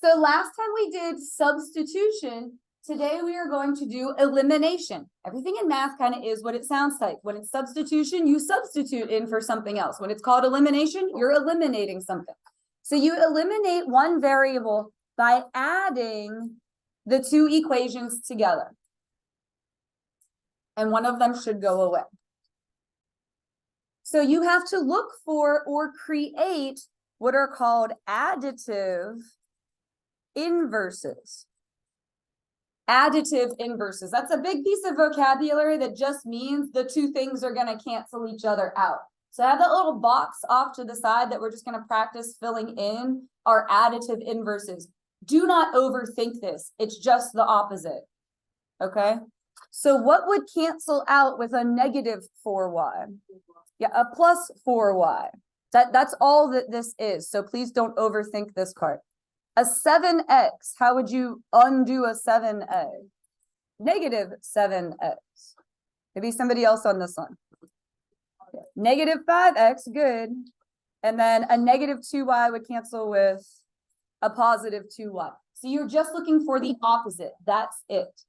So last time we did substitution. Today we are going to do elimination. Everything in math kind of is what it sounds like. When it's substitution, you substitute in for something else. When it's called elimination, you're eliminating something. So you eliminate one variable by adding the two equations together. And one of them should go away. So you have to look for or create what are called additive inverses. Additive inverses. That's a big piece of vocabulary that just means the two things are going to cancel each other out. So I have that little box off to the side that we're just going to practice filling in our additive inverses. Do not overthink this. It's just the opposite. Okay. So what would cancel out with a negative 4y? Yeah, a plus 4y. That's all that this is. So please don't overthink this part. A 7x, how would you undo a 7a? Negative 7x. Maybe somebody else on this one. Negative 5x, good. And then a negative 2y would cancel with a positive 2y. So you're just looking for the opposite. That's it.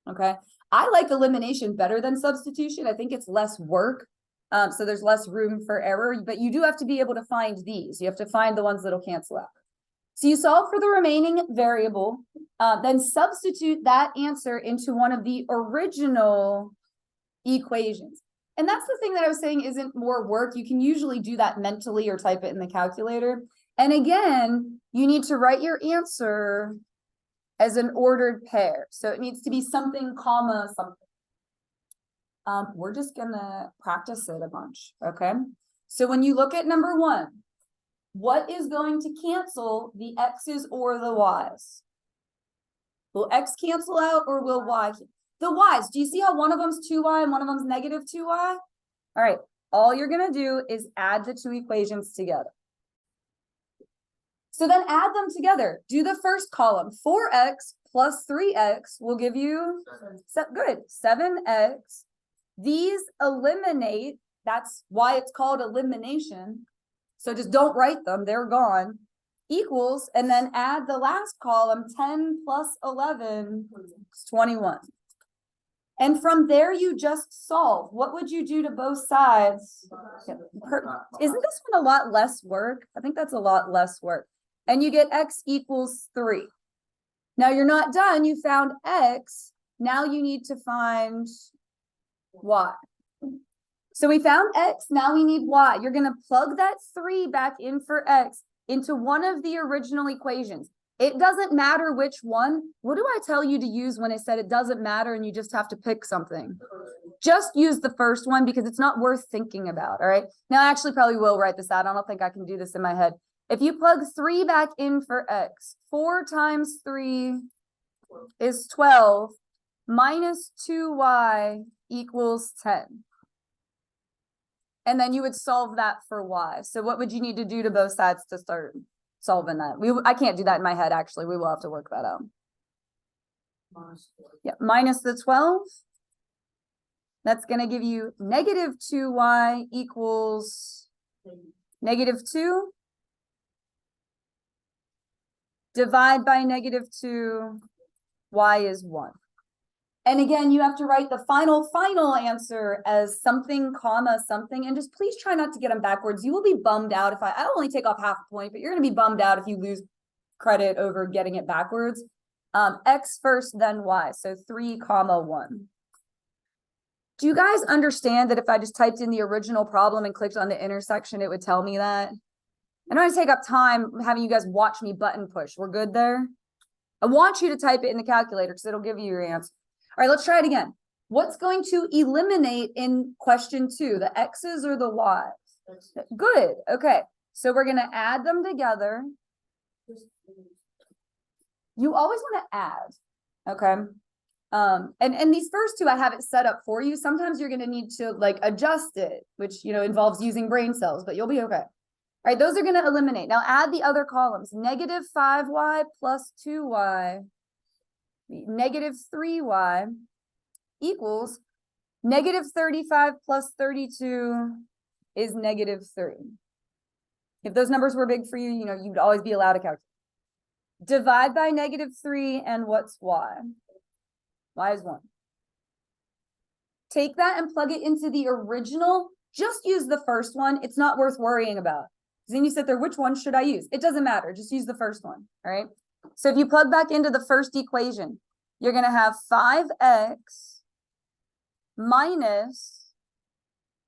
Okay. I like elimination better than substitution. I think it's less work. So there's less room for error, but you do have to be able to find these. You have to find the ones that'll cancel out. So you solve for the remaining variable, then substitute that answer into one of the original equations. And that's the thing that I was saying isn't more work. You can usually do that mentally or type it in the calculator. And again, you need to write your answer as an ordered pair. So it needs to be something, comma, something. We're just gonna practice it a bunch, okay? So when you look at number 1, what is going to cancel the x's or the y's? Will x cancel out or will y? The y's, do you see how one of them's 2y and one of them's negative 2y? All right, all you're gonna do is add the two equations together. So then add them together. Do the first column. 4x plus 3x will give you, good, 7x. These eliminate, that's why it's called elimination. So just don't write them, they're gone. Equals, and then add the last column, 10 plus 11 is 21. And from there you just solve. What would you do to both sides? Isn't this one a lot less work? I think that's a lot less work. And you get x equals 3. Now you're not done, you found x. Now you need to find y. So we found x, now we need y. You're going to plug that 3 back in for x into one of the original equations. It doesn't matter which one. What do I tell you to use when I said it doesn't matter and you just have to pick something? Just use the first one because it's not worth thinking about, all right? Now I actually probably will write this out. I don't think I can do this in my head. If you plug 3 back in for x, 4 times 3 is 12 minus 2y equals 10. And then you would solve that for y. So what would you need to do to both sides to start solving that? I can't do that in my head, actually. We will have to work that out. Yeah, minus the 12. That's going to give you negative 2y equals negative 2. Divide by negative 2, y is 1. And again, you have to write the final answer as something, comma, something, and just please try not to get them backwards. You will be bummed out if I'll only take off half a point, but you're going to be bummed out if you lose credit over getting it backwards. X first, then y, so 3, comma, 1. Do you guys understand that if I just typed in the original problem and clicked on the intersection, it would tell me that? I don't want to take up time having you guys watch me button push. We're good there? I want you to type it in the calculator because it'll give you your answer. All right, let's try it again. What's going to eliminate in question 2, the x's or the y's? Good. Okay. So we're going to add them together. You always want to add. Okay. And these first two, I have it set up for you. Sometimes you're going to need to like adjust it, which, involves using brain cells, but you'll be okay. All right. Those are going to eliminate. Now add the other columns. Negative 5y plus 2y. Negative 3y equals negative 35 plus 32 is negative 3. If those numbers were big for you, you'd always be allowed to calculate. Divide by -3, and what's y? Y is 1. Take that and plug it into the original. Just use the first one. It's not worth worrying about. Then you sit there, which one should I use? It doesn't matter. Just use the first one, all right? So if you plug back into the first equation, you're going to have 5x minus,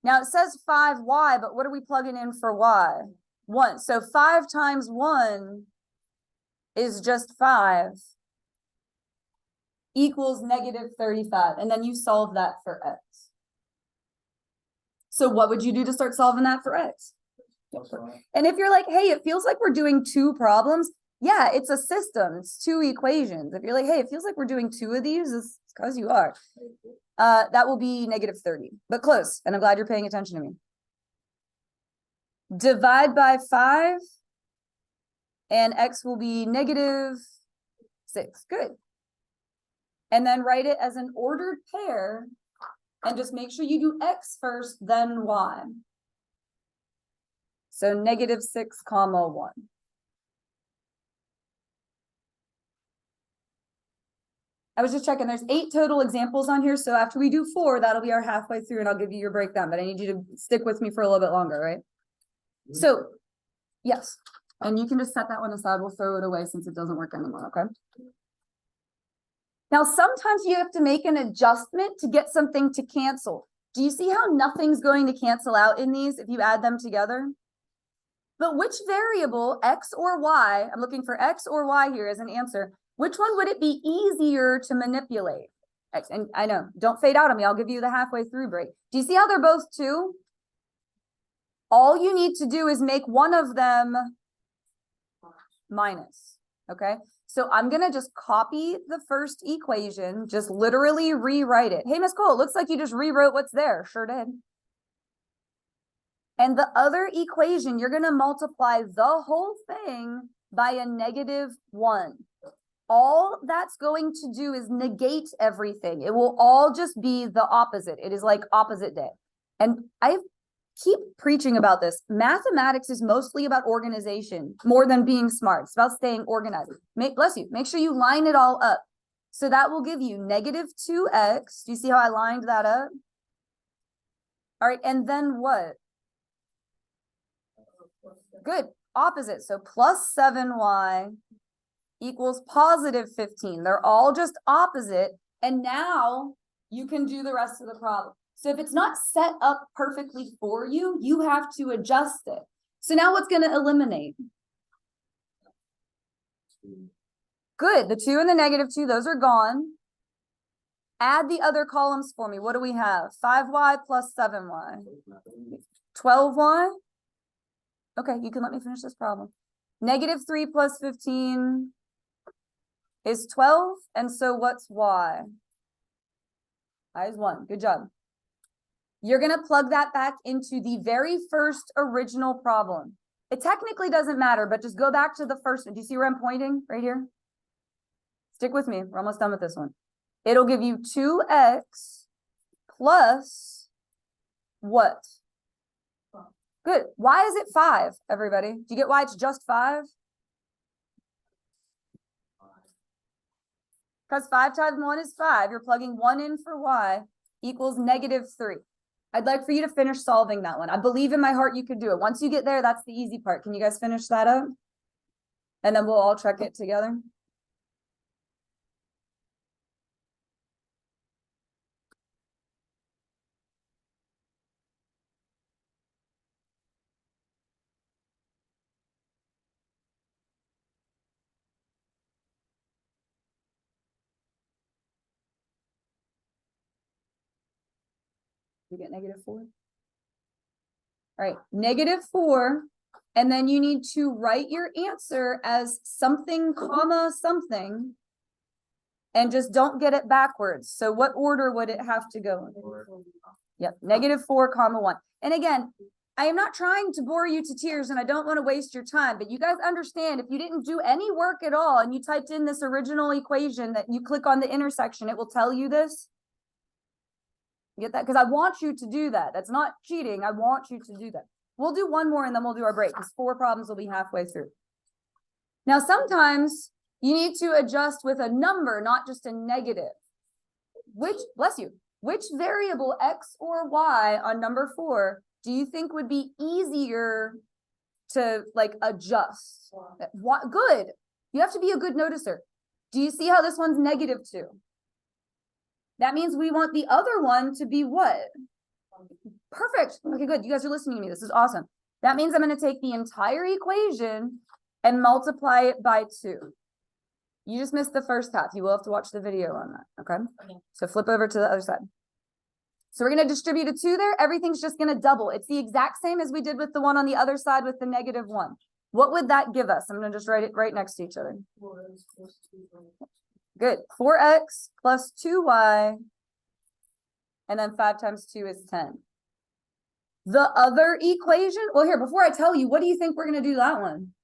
now it says 5y, but what are we plugging in for y? 1. So 5 times 1 is just 5 equals -35. And then you solve that for x. So what would you do to start solving that for x? And if you're like, hey, it feels like we're doing 2 problems. Yeah, it's a system. It's 2 equations. If you're like, hey, it feels like we're doing 2 of these, it's because you are. That will be -30, but close. And I'm glad you're paying attention to me. Divide by 5, and x will be -6. Good. And then write it as an ordered pair, and just make sure you do x first, then y. So -6, 1. I was just checking, there's 8 total examples on here. So after we do 4, that'll be our halfway through, and I'll give you your breakdown, but I need you to stick with me for a little bit longer, right? So, yes, and you can just set that one aside. We'll throw it away since it doesn't work anymore, okay? Now, sometimes you have to make an adjustment to get something to cancel. Do you see how nothing's going to cancel out in these if you add them together? But which variable, x or y, I'm looking for x or y here as an answer, which one would it be easier to manipulate? X, and I know, don't fade out on me. I'll give you the halfway through break. Do you see how they're both 2? All you need to do is make one of them minus, okay? So I'm going to just copy the first equation, just literally rewrite it. Hey, Miss Cole, it looks like you just rewrote what's there. Sure did. And the other equation, you're going to multiply the whole thing by a -1. All that's going to do is negate everything. It will all just be the opposite. It is like opposite day. And I keep preaching about this. Mathematics is mostly about organization more than being smart. It's about staying organized. Bless you. Make sure you line it all up. So that will give you -2x. Do you see how I lined that up? All right. And then what? Good. Opposite. So +7y equals +15. They're all just opposite. And now you can do the rest of the problem. So if it's not set up perfectly for you, you have to adjust it. So now what's going to eliminate? Good. The 2 and the -2, those are gone. Add the other columns for me. What do we have? 5y plus 7y. 12y? Okay, you can let me finish this problem. -3 plus 15 is 12. And so what's y? I is 1. Good job. You're going to plug that back into the very first original problem. It technically doesn't matter, but just go back to the first one. Do you see where I'm pointing? Right here? Stick with me. We're almost done with this one. It'll give you 2x plus what? Good. Why is it 5, everybody? Do you get why it's just 5? Because 5 times 1 is 5. You're plugging 1 in for y equals -3. I'd like for you to finish solving that one. I believe in my heart you could do it. Once you get there, that's the easy part. Can you guys finish that up? And then we'll all check it together. You get -4. All right, -4. And then you need to write your answer as something, comma, something. And just don't get it backwards. So what order would it have to go in? Yep, -4, 1. And again, I am not trying to bore you to tears and I don't want to waste your time, but you guys understand if you didn't do any work at all and you typed in this original equation that you click on the intersection, it will tell you this. Get that? Because I want you to do that. That's not cheating. I want you to do that. We'll do one more and then we'll do our break because 4 problems will be halfway through. Now, sometimes You need to adjust with a number, not just a negative. Which, bless you, which variable X or Y on number 4 do you think would be easier to like adjust? What, good. You have to be a good noticer. Do you see how this one's -2? That means we want the other one to be what? Perfect. Okay, good. You guys are listening to me. This is awesome. That means I'm going to take the entire equation and multiply it by 2. You just missed the first half. You will have to watch the video on that. Okay. So flip over to the other side. So we're going to distribute a 2 there. Everything's just going to double. It's the exact same as we did with the one on the other side with the -1. What would that give us? I'm going to just write it right next to each other. Good. 4x plus 2y. And then 5 times 2 is 10. The other equation, well, here, before I tell you, what do you think we're going to do that one?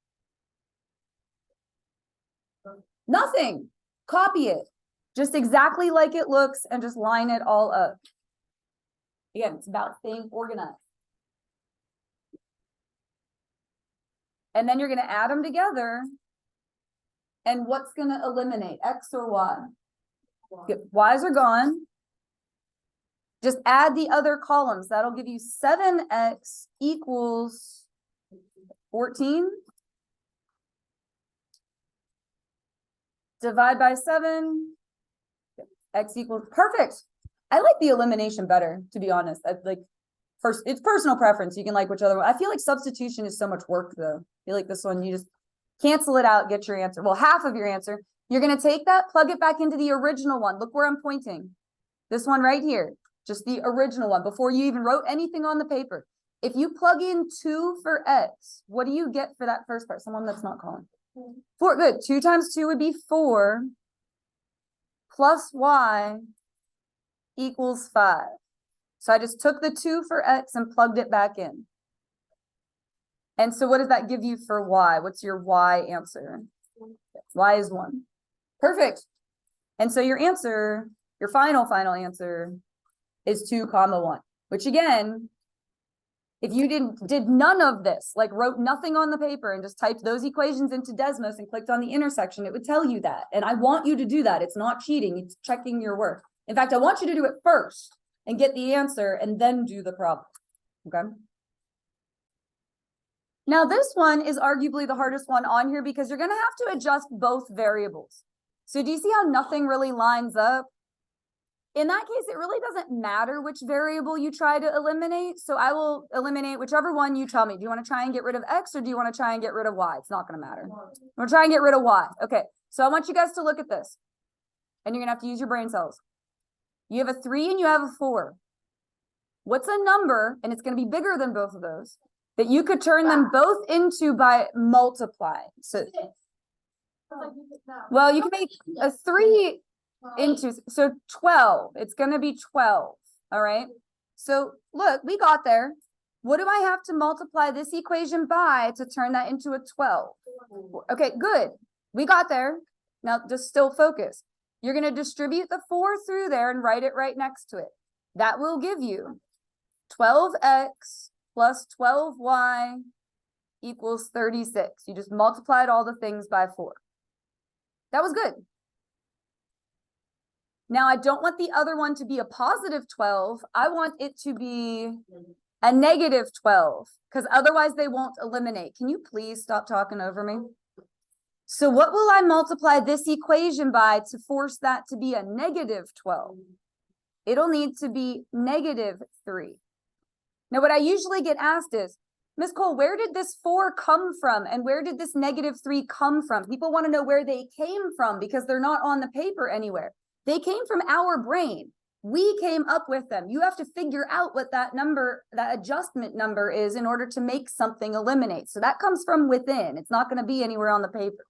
Nothing. Copy it. Just exactly like it looks and just line it all up. Again, it's about staying organized. And then you're going to add them together. And what's going to eliminate, X or Y? Y's are gone. Just add the other columns. That'll give you 7x equals 14. Divide by 7. X equals, perfect. I like the elimination better, to be honest. I like, it's personal preference. You can like which other one. I feel like substitution is so much work though. I feel like this one, you just cancel it out, get your answer. Well, half of your answer. You're going to take that, plug it back into the original one. Look where I'm pointing. This one right here. Just the original one before you even wrote anything on the paper. If you plug in 2 for X, what do you get for that first part? Someone that's not calling. 4, good. 2 times 2 would be 4 plus Y equals 5. So I just took the 2 for X and plugged it back in. And so what does that give you for Y? What's your Y answer? Y is 1. Perfect. And so your answer, your final answer is 2, 1, which again, if you did none of this, like wrote nothing on the paper and just typed those equations into Desmos and clicked on the intersection, it would tell you that. And I want you to do that. It's not cheating. It's checking your work. In fact, I want you to do it first and get the answer and then do the problem. Okay. Now this one is arguably the hardest one on here because you're going to have to adjust both variables. So do you see how nothing really lines up? In that case, it really doesn't matter which variable you try to eliminate. So I will eliminate whichever one you tell me. Do you want to try and get rid of X or do you want to try and get rid of Y? It's not going to matter. We'll try and get rid of Y. Okay. So I want you guys to look at this and you're going to have to use your brain cells. You have a 3 and you have a 4. What's a number? And it's going to be bigger than both of those that you could turn them both into by multiplying. So, well, you can make a 3 into, so 12, it's going to be 12. All right. So look, we got there. What do I have to multiply this equation by to turn that into a 12? Okay, good. We got there. Now just still focus. You're going to distribute the 4 through there and write it right next to it. That will give you 12x plus 12y equals 36. You just multiplied all the things by 4. That was good. Now, I don't want the other one to be a positive 12. I want it to be a negative 12 because otherwise they won't eliminate. Can you please stop talking over me? So what will I multiply this equation by to force that to be a negative 12? It'll need to be negative 3. Now, what I usually get asked is, Ms. Cole, where did this 4 come from? And where did this negative 3 come from? People want to know where they came from because they're not on the paper anywhere. They came from our brain. We came up with them. You have to figure out what that number, that adjustment number is in order to make something eliminate. So that comes from within. It's not going to be anywhere on the paper.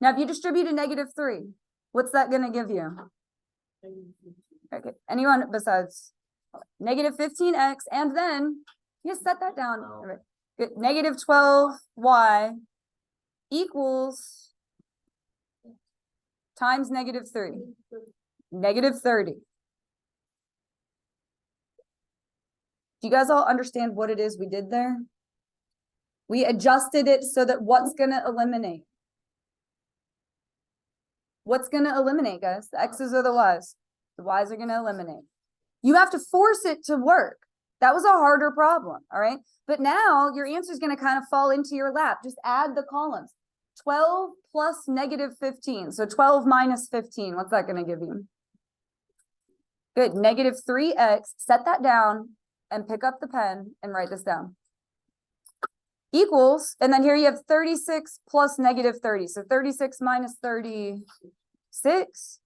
Now, if you distribute a negative 3, what's that going to give you? Okay. Anyone besides negative 15x, and then you set that down. All right. Good. Negative 12y equals times negative 3. Negative 30. Do you guys all understand what it is we did there? We adjusted it so that what's going to eliminate? What's going to eliminate, guys? The X's or the Y's? The Y's are going to eliminate. You have to force it to work. That was a harder problem, all right? But now your answer is going to kind of fall into your lap. Just add the columns. 12 plus negative 15. So 12 minus 15, what's that going to give you? Good, negative 3x. Set that down and pick up the pen and write this down. Equals, and then here you have 36 plus negative 30. So 36 minus 36.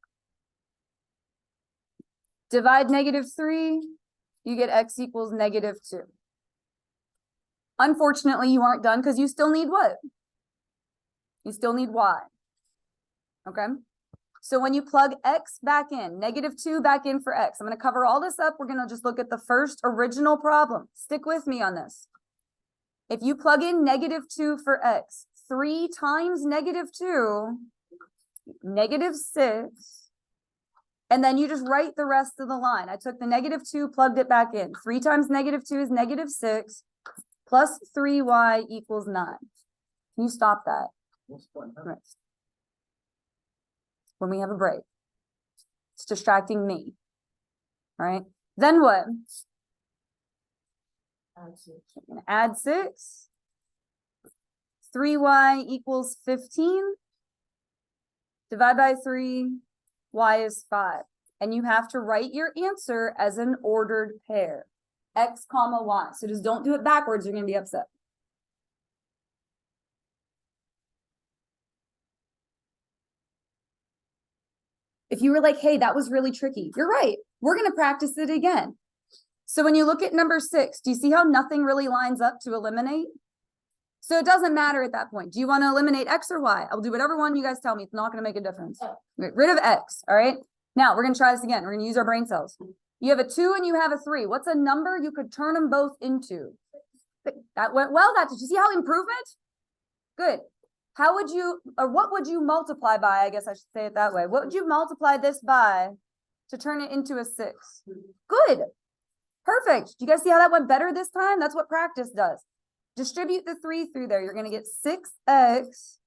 Divide negative 3. You get x equals negative 2. Unfortunately, you aren't done because you still need what? You still need y. Okay? So when you plug x back in, negative 2 back in for x. I'm going to cover all this up. We're going to just look at the first original problem. Stick with me on this. If you plug in negative 2 for x, 3 times negative 2, negative 6, and then you just write the rest of the line. I took the negative 2, plugged it back in. 3 times negative 2 is negative 6, plus 3y equals 9. Can you stop that? Right. When we have a break. It's distracting me. All right. Then what? I'm going to add 6. 3y equals 15. Divide by 3. Y is 5. And you have to write your answer as an ordered pair. X comma y. So just don't do it backwards. You're going to be upset. If you were like, hey, that was really tricky. You're right. We're going to practice it again. So when you look at number 6, do you see how nothing really lines up to eliminate? So it doesn't matter at that point. Do you want to eliminate x or y? I'll do whatever one you guys tell me. It's not going to make a difference. Get rid of x. All right. Now we're going to try this again. We're going to use our brain cells. You have a 2 and you have a 3. What's a number you could turn them both into? That went well. Did you see how improvement? Good. How would you, or what would you multiply by? I guess I should say it that way. What would you multiply this by to turn it into a 6? Good. Perfect. Do you guys see how that went better this time? That's what practice does. Distribute the 3 through there. You're going to get 6x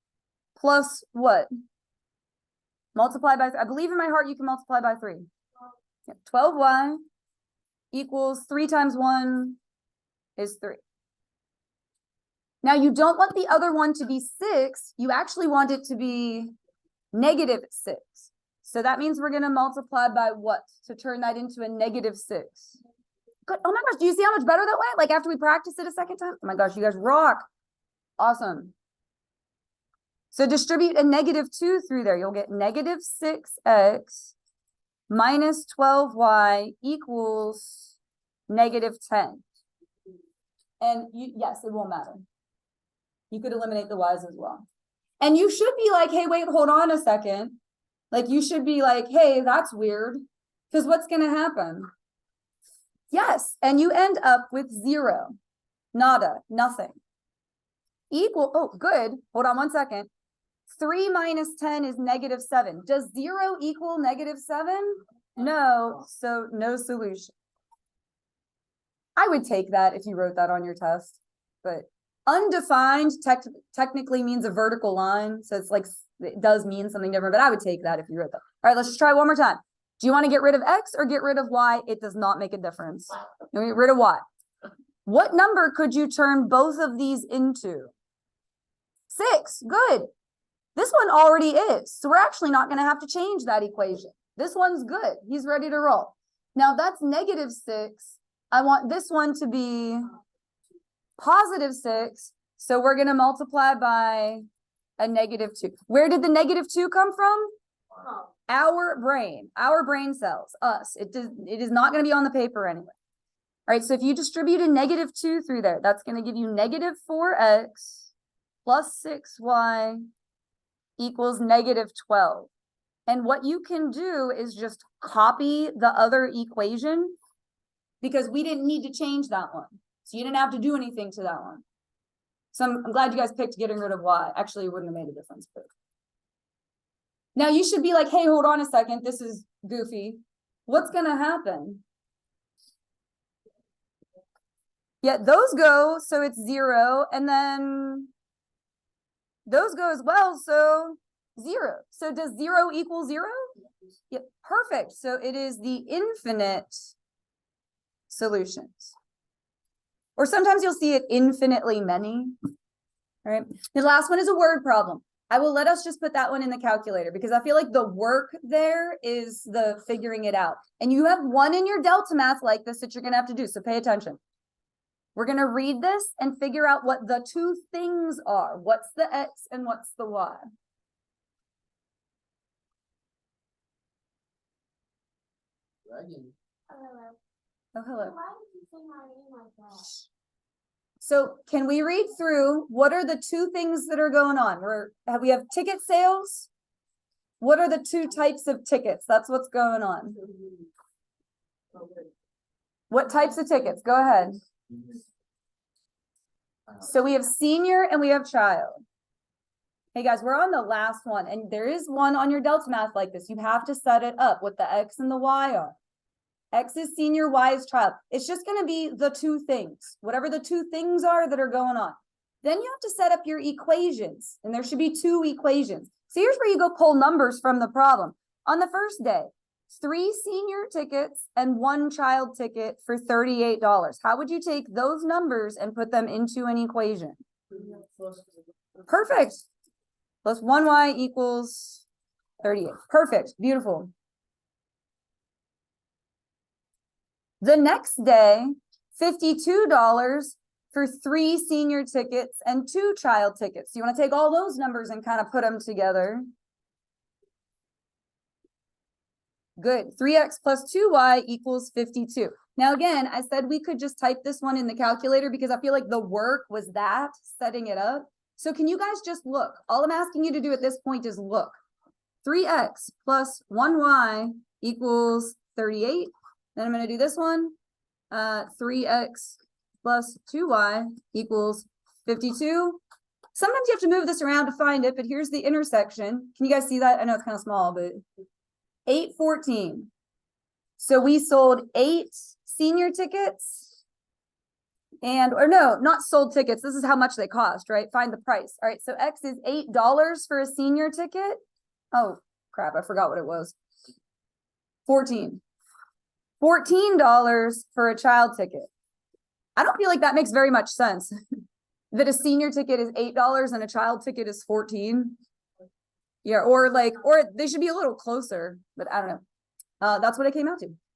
plus what? Multiply by, I believe in my heart you can multiply by 3. 12y equals 3 times 1 is 3. Now you don't want the other one to be 6. You actually want it to be negative 6. So that means we're going to multiply by what to turn that into a negative 6? Good. Oh my gosh, do you see how much better that went? Like after we practiced it a second time? Oh my gosh, you guys rock. Awesome. So distribute a negative 2 through there. You'll get negative 6x minus 12y equals negative 10. And yes, it won't matter. You could eliminate the y's as well. And you should be like, hey, wait, hold on a second. Like you should be like, hey, that's weird. Because what's going to happen? Yes. And you end up with 0. Nada. Nothing. Equal. Oh, good. Hold on one second. 3 minus 10 is negative 7. Does 0 equal negative 7? No. So no solution. I would take that if you wrote that on your test. But undefined technically means a vertical line. So it's like, it does mean something different, but I would take that if you wrote that. All right, let's just try one more time. Do you want to get rid of x or get rid of y? It does not make a difference. You get rid of y. What number could you turn both of these into? 6. Good. This one already is. So we're actually not going to have to change that equation. This one's good. He's ready to roll. Now that's negative 6. I want this one to be positive 6. So we're going to multiply by a negative 2. Where did the negative 2 come from? Our brain cells, us. It is not going to be on the paper anyway. All right, so if you distribute a negative 2 through there, that's going to give you negative 4x plus 6y equals negative 12. And what you can do is just copy the other equation because we didn't need to change that one. So you didn't have to do anything to that one. So I'm glad you guys picked getting rid of y. Actually, it wouldn't have made a difference. But now you should be like, hey, hold on a second. This is goofy. What's going to happen? Yeah, those go, so it's 0. And then those go as well, so 0. So does 0 equal 0? Yep, perfect. So it is the infinite solutions. Or sometimes you'll see it infinitely many. All right. The last one is a word problem. I will let us just put that one in the calculator because I feel like the work there is the figuring it out. And you have one in your Delta math like this that you're going to have to do. So pay attention. We're going to read this and figure out what the two things are. What's the X and what's the Y? Hello. Oh, hello. Why did you say my name like that? So can we read through what are the two things that are going on? We have ticket sales. What are the two types of tickets? That's what's going on. What types of tickets? Go ahead. So we have senior and we have child. Hey guys, we're on the last one and there is one on your Delta math like this. You have to set it up what the X and the Y are. X is senior, Y is child. It's just going to be the two things, whatever the two things are that are going on. Then you have to set up your equations and there should be two equations. So here's where you go pull numbers from the problem. On the first day, 3 senior tickets and 1 child ticket for $38. How would you take those numbers and put them into an equation? Perfect. Plus 1y equals 38. Perfect. Beautiful. The next day, $52 for 3 senior tickets and 2 child tickets. You want to take all those numbers and kind of put them together. Good. 3x plus 2y equals 52. Now, again, I said we could just type this one in the calculator because I feel like the work was that, setting it up. So can you guys just look? All I'm asking you to do at this point is look. 3x plus 1y equals 38. Then I'm going to do this one. 3x plus 2y equals 52. Sometimes you have to move this around to find it, but here's the intersection. Can you guys see that? I know it's kind of small, but 814. So we sold 8 senior tickets and, or no, not sold tickets. This is how much they cost, right? Find the price. All right. So X is $8 for a senior ticket. Oh crap. I forgot what it was. 14. $14 for a child ticket. I don't feel like that makes very much sense that a senior ticket is $8 and a child ticket is 14. Yeah. Or they should be a little closer, but I don't know. That's what it came out to.